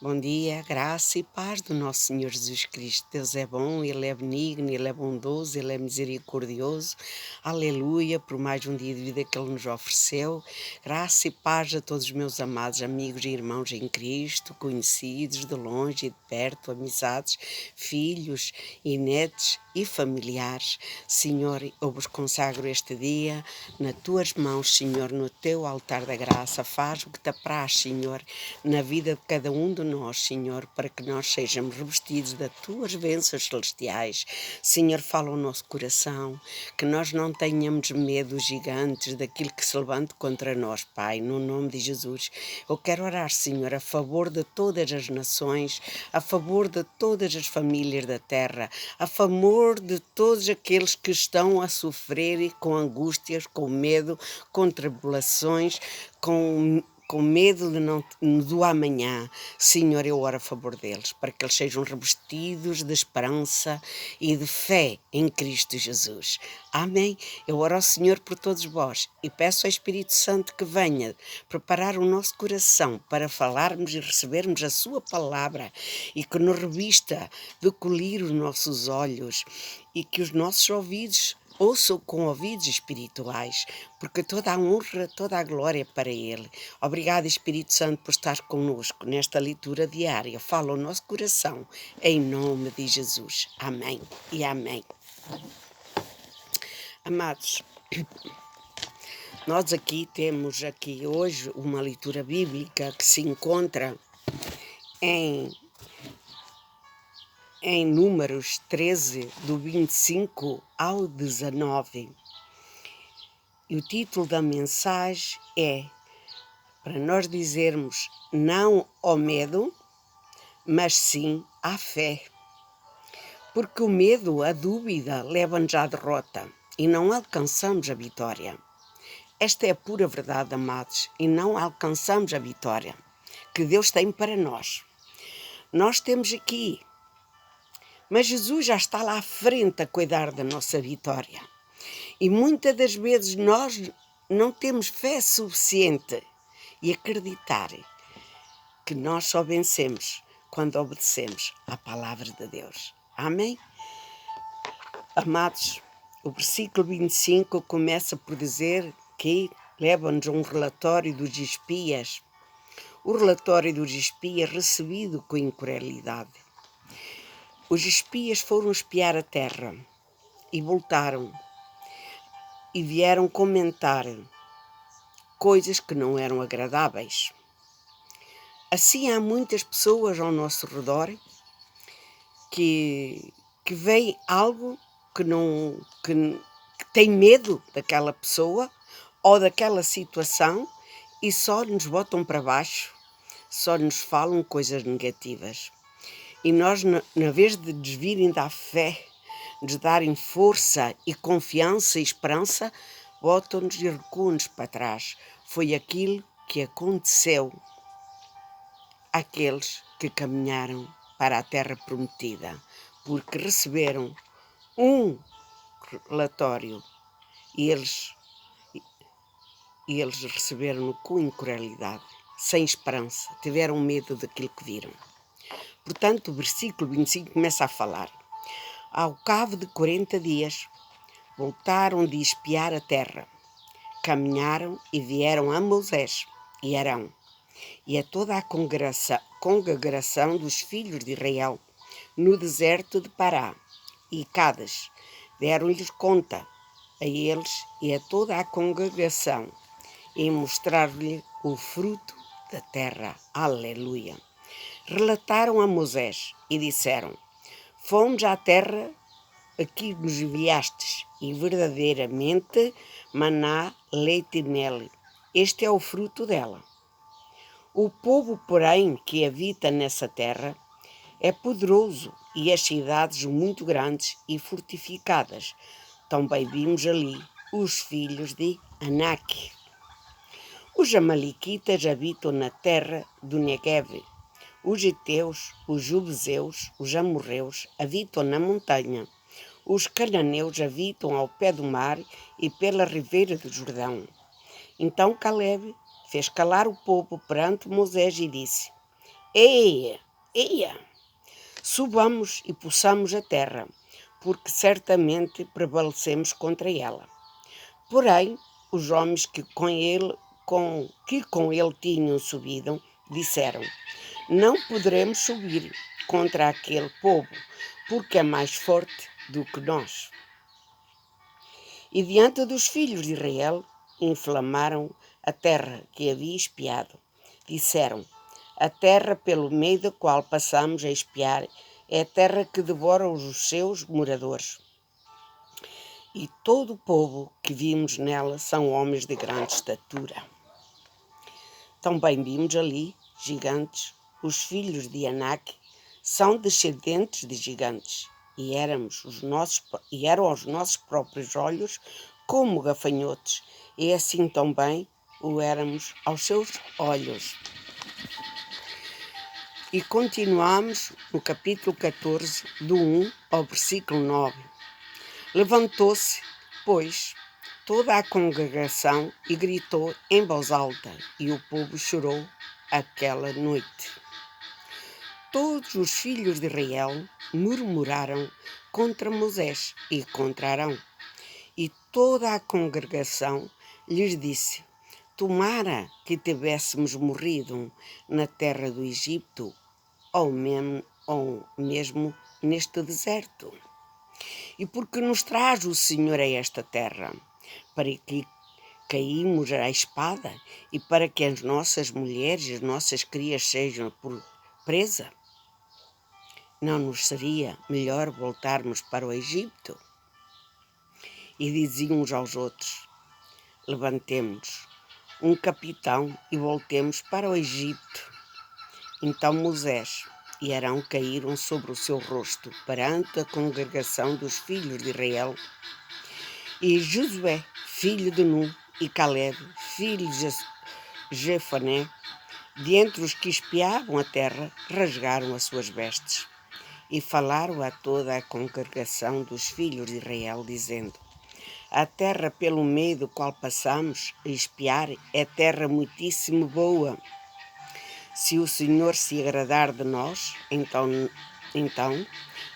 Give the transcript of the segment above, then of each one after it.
Bom dia, graça e paz do nosso Senhor Jesus Cristo. Deus é bom, Ele é benigno, Ele é bondoso, Ele é misericordioso. Aleluia, por mais um dia de vida que Ele nos ofereceu. Graça e paz a todos os meus amados amigos e irmãos em Cristo, conhecidos de longe e de perto, amizades, filhos e netos e familiares. Senhor, eu vos consagro este dia nas tuas mãos, Senhor, no teu altar da graça. Faz o que te apraz, Senhor, na vida de cada um de nós, Senhor, para que nós sejamos revestidos das tuas bênçãos celestiais. Senhor, fala o nosso coração, que nós não tenhamos medo gigantes daquilo que se levante contra nós, Pai, no nome de Jesus. Eu quero orar, Senhor, a favor de todas as nações, a favor de todas as famílias da terra, a favor de todos aqueles que estão a sofrer com angústias, com medo, com tribulações, com medo do amanhã. Senhor, eu oro a favor deles, para que eles sejam revestidos de esperança e de fé em Cristo Jesus. Amém? Eu oro ao Senhor por todos vós e peço ao Espírito Santo que venha preparar o nosso coração para falarmos e recebermos a sua palavra e que nos revista de colir os nossos olhos e que os nossos ouvidos ouçam com ouvidos espirituais, porque toda a honra, toda a glória é para Ele. Obrigado, Espírito Santo, por estar conosco nesta leitura diária. Fala o nosso coração, em nome de Jesus. Amém e amém. Amados, nós temos hoje uma leitura bíblica que se encontra em Números 13, do 25 ao 19. E o título da mensagem é para nós dizermos não ao medo, mas sim à fé. Porque o medo, a dúvida, leva-nos à derrota e não alcançamos a vitória. Esta é a pura verdade, amados, e não alcançamos a vitória que Deus tem para nós. Nós temos aqui, mas Jesus já está lá à frente a cuidar da nossa vitória. E muitas das vezes nós não temos fé suficiente e acreditar que nós só vencemos quando obedecemos à palavra de Deus. Amém? Amados, o versículo 25 começa por dizer que leva-nos a um relatório dos espias. O relatório dos espias recebido com incredulidade. Os espias foram espiar a terra e voltaram e vieram comentar coisas que não eram agradáveis. Assim há muitas pessoas ao nosso redor que veem algo que tem medo daquela pessoa ou daquela situação e só nos botam para baixo, só nos falam coisas negativas. E nós, na vez de nos virem da fé, nos darem força e confiança e esperança, botam-nos e recuam-nos para trás. Foi aquilo que aconteceu àqueles que caminharam para a terra prometida, porque receberam um relatório e eles receberam-no com incredulidade, sem esperança, tiveram medo daquilo que viram. Portanto, o versículo 25 começa a falar. Ao cabo de 40 dias, voltaram de espiar a terra, caminharam e vieram a Moisés e Arão e a toda a congregação dos filhos de Israel no deserto de Pará e Cádiz. Deram-lhes conta a eles e a toda a congregação e mostrar-lhe o fruto da terra. Aleluia! Relataram a Moisés e disseram: fomos à terra a que nos enviastes, e verdadeiramente maná, leite e mel. Este é o fruto dela. O povo, porém, que habita nessa terra é poderoso e as cidades muito grandes e fortificadas. Também vimos ali os filhos de Anak. Os amalequitas habitam na terra do Negev. Os heteus, os jubezeus, os amorreus habitam na montanha. Os cananeus habitam ao pé do mar e pela ribeira do Jordão. Então Caleb fez calar o povo perante Moisés e disse: Eia, eia, subamos e possamos a terra, porque certamente prevalecemos contra ela. Porém, os homens que com ele tinham subido, disseram: não poderemos subir contra aquele povo, porque é mais forte do que nós. E diante dos filhos de Israel, inflamaram a terra que havia espiado. Disseram: a terra pelo meio da qual passamos a espiar é a terra que devora os seus moradores. E todo o povo que vimos nela são homens de grande estatura. Também vimos ali gigantes, os filhos de Anak são descendentes de gigantes, e eram aos nossos próprios olhos como gafanhotos, e assim também o éramos aos seus olhos. E continuamos no capítulo 14, do 1 ao versículo 9. Levantou-se, pois, toda a congregação e gritou em voz alta, e o povo chorou aquela noite. Todos os filhos de Israel murmuraram contra Moisés e contra Arão, e toda a congregação lhes disse: tomara que tivéssemos morrido na terra do Egito, ou mesmo neste deserto. E porque nos traz o Senhor a esta terra, para que caímos à espada e para que as nossas mulheres e as nossas crias sejam por presa? Não nos seria melhor voltarmos para o Egito? E diziam uns aos outros: levantemo-nos um capitão e voltemos para o Egito. Então Moisés e Arão caíram sobre o seu rosto perante a congregação dos filhos de Israel. E Josué, filho de Nun, e Caleb, filho de Jefoné, dentre os que espiavam a terra, rasgaram as suas vestes. E falaram a toda a congregação dos filhos de Israel, dizendo: a terra pelo meio do qual passamos a espiar é terra muitíssimo boa. Se o Senhor se agradar de nós, então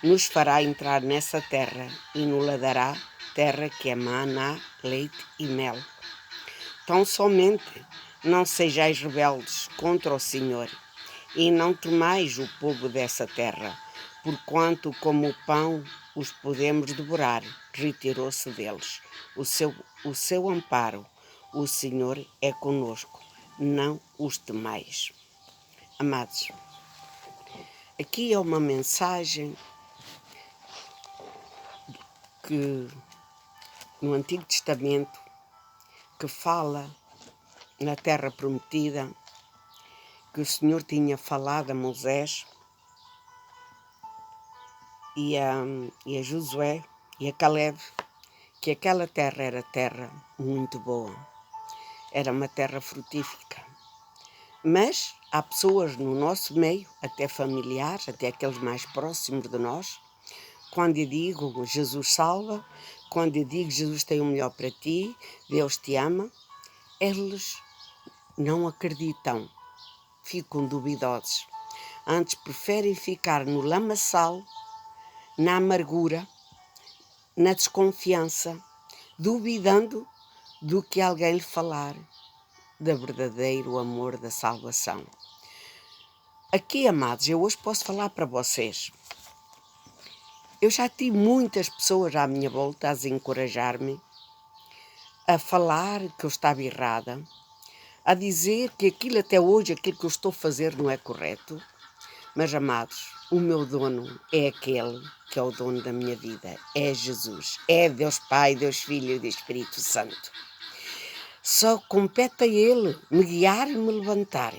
nos fará entrar nessa terra e nos dará terra que é maná, leite e mel. Tão somente não sejais rebeldes contra o Senhor, e não temais o povo dessa terra, porquanto como o pão os podemos devorar. Retirou-se deles o seu amparo. O Senhor é conosco, não os temais. Amados, aqui é uma mensagem que no Antigo Testamento que fala na terra prometida, que o Senhor tinha falado a Moisés e a Josué e a Caleb, que aquela terra era terra muito boa, era uma terra frutífica. Mas há pessoas no nosso meio, até familiares, até aqueles mais próximos de nós, quando eu digo Jesus salva, quando eu digo Jesus tem o melhor para ti, Deus te ama, eles não acreditam, ficam duvidosos. Antes preferem ficar no lamaçal, na amargura, na desconfiança, duvidando do que alguém lhe falar do verdadeiro amor da salvação. Aqui, amados, eu hoje posso falar para vocês. Eu já tive muitas pessoas à minha volta a desencorajar-me, a falar que eu estava errada, a dizer que aquilo até hoje, aquilo que eu estou a fazer não é correto. Mas, amados, o meu dono é aquele que é o dono da minha vida, é Jesus, é Deus Pai, Deus Filho e Deus Espírito Santo. Só compete a Ele me guiar e me levantar.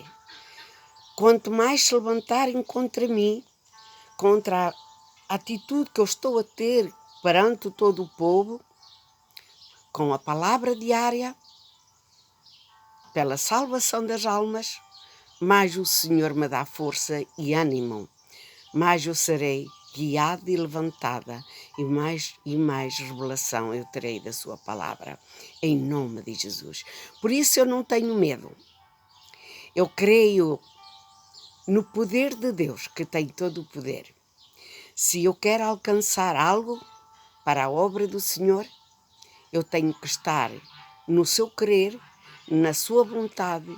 Quanto mais se levantarem contra mim, contra a atitude que eu estou a ter perante todo o povo, com a palavra diária, pela salvação das almas, mais o Senhor me dá força e ânimo, mais eu serei guiada e levantada, e mais revelação eu terei da sua palavra, em nome de Jesus. Por isso eu não tenho medo. Eu creio no poder de Deus, que tem todo o poder. Se eu quero alcançar algo para a obra do Senhor, eu tenho que estar no seu querer, na sua vontade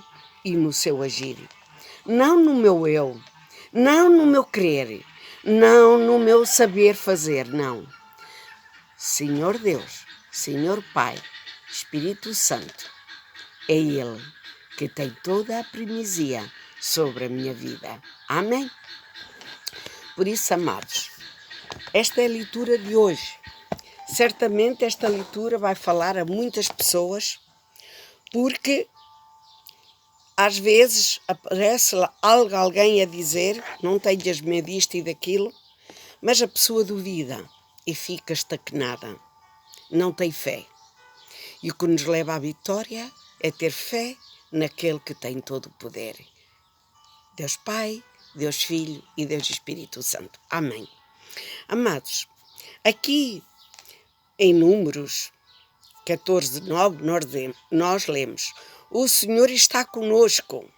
e no seu agir. Não no meu eu, não no meu querer, não no meu saber fazer, não. Senhor Deus, Senhor Pai, Espírito Santo, é Ele que tem toda a primazia sobre a minha vida. Amém? Por isso, amados, esta é a leitura de hoje. Certamente esta leitura vai falar a muitas pessoas, porque às vezes aparece alguém a dizer: não tenhas medo disto e daquilo, mas a pessoa duvida e fica estagnada, não tem fé. E o que nos leva à vitória é ter fé naquele que tem todo o poder. Deus Pai, Deus Filho e Deus Espírito Santo. Amém. Amados, aqui em Números 14:9 nós lemos: o Senhor está conosco,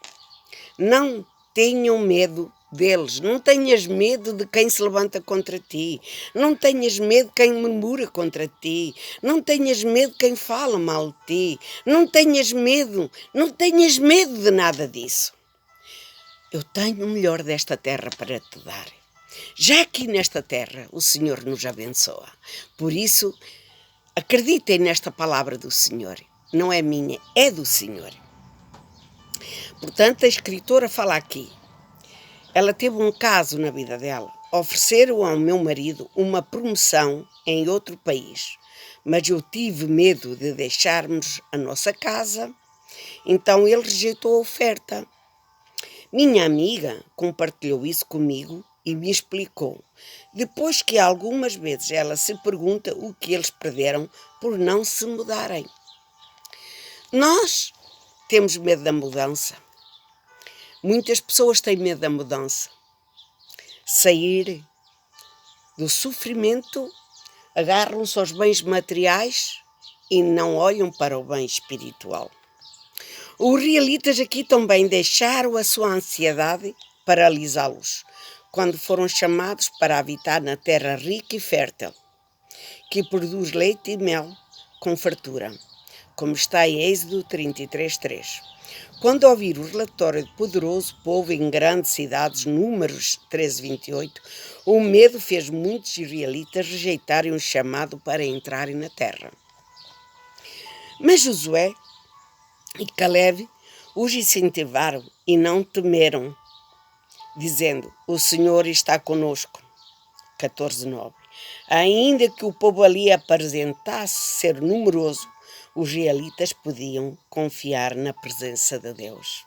não tenham medo deles, não tenhas medo de quem se levanta contra ti, não tenhas medo de quem murmura contra ti, não tenhas medo de quem fala mal de ti, não tenhas medo de nada disso. Eu tenho o melhor desta terra para te dar. Já aqui nesta terra o Senhor nos abençoa. Por isso, acreditem nesta palavra do Senhor. Não é minha, é do Senhor. Portanto, a escritora fala aqui. Ela teve um caso na vida dela. Ofereceram ao meu marido uma promoção em outro país. Mas eu tive medo de deixarmos a nossa casa. Então ele rejeitou a oferta. Minha amiga compartilhou isso comigo e me explicou. Depois que algumas vezes ela se pergunta o que eles perderam por não se mudarem. Nós temos medo da mudança. Muitas pessoas têm medo da mudança. Sair do sofrimento, agarram-se aos bens materiais e não olham para o bem espiritual. Os israelitas aqui também deixaram a sua ansiedade paralisá-los, quando foram chamados para habitar na terra rica e fértil, que produz leite e mel com fartura, como está em Êxodo 33:3. Quando ouvir o relatório do poderoso povo em grandes cidades, Números 13:28, o medo fez muitos israelitas rejeitarem o chamado para entrarem na terra. Mas Josué e Caleb os incentivaram e não temeram, dizendo: o Senhor está conosco. 14:9. Ainda que o povo ali apresentasse ser numeroso, os israelitas podiam confiar na presença de Deus.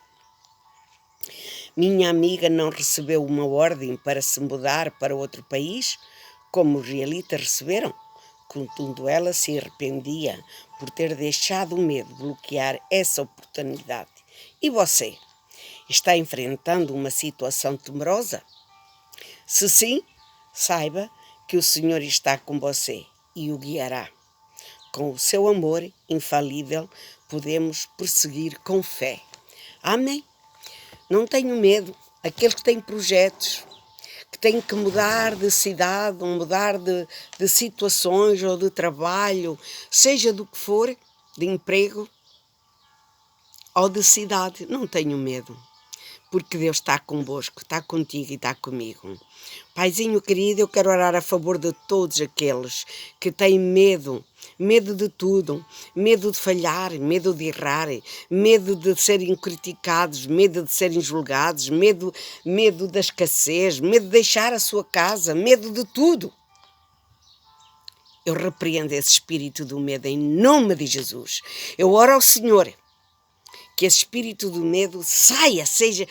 Minha amiga não recebeu uma ordem para se mudar para outro país, como os israelitas receberam. Contudo, ela se arrependia por ter deixado o medo bloquear essa oportunidade. E você? Está enfrentando uma situação temerosa? Se sim, saiba que o Senhor está com você e o guiará. Com o seu amor infalível, podemos prosseguir com fé. Amém? Não tenho medo. Aqueles que têm projetos, que têm que mudar de cidade, ou mudar de situações ou de trabalho, seja do que for, de emprego ou de cidade, não tenho medo. Porque Deus está convosco, está contigo e está comigo. Paizinho querido, eu quero orar a favor de todos aqueles que têm medo de tudo, medo de falhar, medo de errar, medo de serem criticados, medo de serem julgados, medo da escassez, medo de deixar a sua casa, medo de tudo. Eu repreendo esse espírito do medo em nome de Jesus. Eu oro ao Senhor que esse espírito do medo saia, seja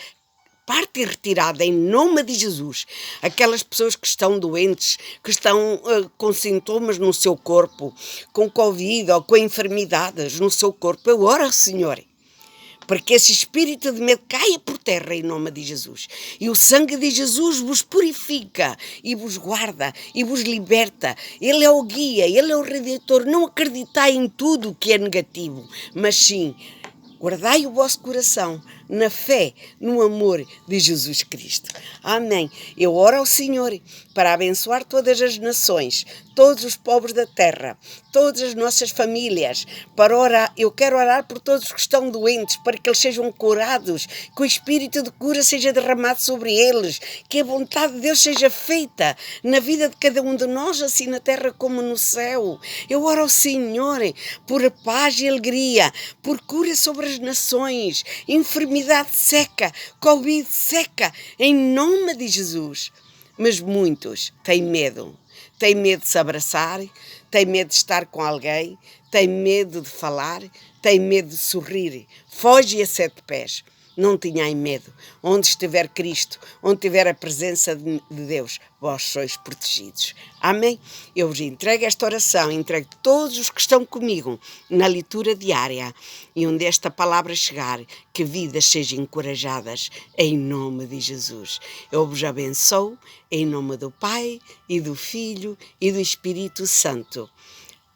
parte retirada em nome de Jesus. Aquelas pessoas que estão doentes, que estão com sintomas no seu corpo, com Covid ou com enfermidades no seu corpo, eu oro ao Senhor para que esse espírito de medo caia por terra em nome de Jesus. E o sangue de Jesus vos purifica e vos guarda e vos liberta. Ele é o guia, Ele é o redentor. Não acreditai em tudo que é negativo, mas sim, guardai o vosso coração, na fé, no amor de Jesus Cristo. Amém. Eu oro ao Senhor para abençoar todas as nações, todos os povos da terra, todas as nossas famílias, para orar. Eu quero orar por todos que estão doentes, para que eles sejam curados, que o Espírito de cura seja derramado sobre eles, que a vontade de Deus seja feita na vida de cada um de nós, assim na terra como no céu. Eu oro ao Senhor por paz e alegria, por cura sobre as nações, enfermidade seca, Covid seca, em nome de Jesus. Mas muitos têm medo de se abraçar, têm medo de estar com alguém, têm medo de falar, têm medo de sorrir. Foge a 7 pés. Não tenham medo. Onde estiver Cristo, onde tiver a presença de Deus, vós sois protegidos. Amém? Eu vos entrego esta oração, entrego todos os que estão comigo na leitura diária, e onde esta palavra chegar, que vidas sejam encorajadas em nome de Jesus. Eu vos abençoo em nome do Pai e do Filho e do Espírito Santo.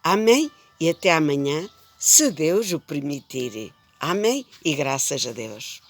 Amém? E até amanhã, se Deus o permitir. Amém? E graças a Deus.